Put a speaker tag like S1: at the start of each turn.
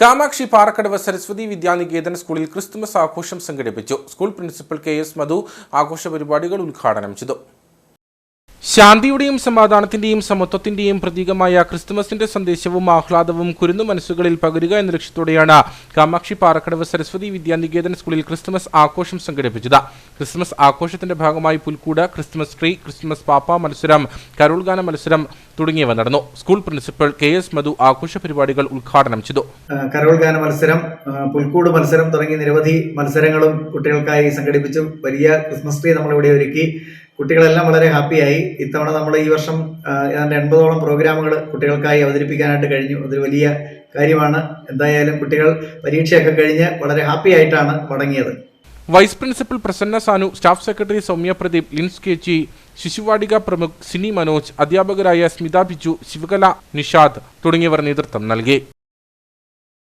S1: കാമാക്ഷി പാറക്കടവ് സരസ്വതി വിദ്യാനികേതൻ സ്കൂളിൽ ക്രിസ്തുമസ് ആഘോഷം സംഘടിപ്പിച്ചു. സ്കൂൾ പ്രിൻസിപ്പൽ KS മധു ആഘോഷ പരിപാടികൾ ഉദ്ഘാടനം ചെയ്തു. ശാന്തിയുടെയും സമാധാനത്തിന്റെയും സമത്വത്തിന്റെയും പ്രതീകമായ ക്രിസ്തുമസിന്റെ സന്ദേശവും ആഹ്ലാദവും കുരുന്നു മനസ്സുകളിൽ പകരുക എന്ന ലക്ഷ്യത്തോടെയാണ് കാമാക്ഷി പാറക്കടവ് സരസ്വതി വിദ്യാനികേതൻ സ്കൂളിൽ ക്രിസ്തുമസ് ആഘോഷം സംഘടിപ്പിച്ചത്. ക്രിസ്തുമസ് ആഘോഷത്തിന്റെ ഭാഗമായി പുൽക്കൂട്, ക്രിസ്തുമസ് ട്രീ, ക്രിസ്തുമസ് പാപ്പ മത്സരം, കരോൾ ഗാന മത്സരം തുടങ്ങിയവ നടന്നു. സ്കൂൾ പ്രിൻസിപ്പൽ KS മധു ആഘോഷ പരിപാടികൾ ഉദ്ഘാടനം ചെയ്തു.
S2: കരോൾ ഗാന മത്സരം, പുൽക്കൂട് മത്സരം തുടങ്ങി നിരവധി മത്സരങ്ങളും കുട്ടികൾക്കായി സംഘടിപ്പിച്ചു. വലിയ ക്രിസ്മസ് ട്രീ നമ്മളിവിടെ ഒരുക്കി. കുട്ടികളെല്ലാം വളരെ ഹാപ്പിയായി. ഇത്തവണ നമ്മൾ ഈ വർഷം 80ഓളം പ്രോഗ്രാമുകൾ കുട്ടികൾക്കായി അവതരിപ്പിക്കാനായിട്ട് കഴിഞ്ഞു. അതൊരു വലിയ കാര്യമാണ്. എന്തായാലും കുട്ടികൾ പരീക്ഷയൊക്കെ കഴിഞ്ഞ് വളരെ ഹാപ്പി ആയിട്ടാണ് മടങ്ങിയത്.
S1: Vice principal Prasanna Sanu, staff secretary Soumya Pradeep, Lins KG, ശിശുവാടിക പ്രമുഖ് സിനി മനോജ്, അധ്യാപകരായ സ്മിത ബിജു, ശിവകല നിഷാദ് തുടങ്ങിയവർ നേതൃത്വം നൽകി.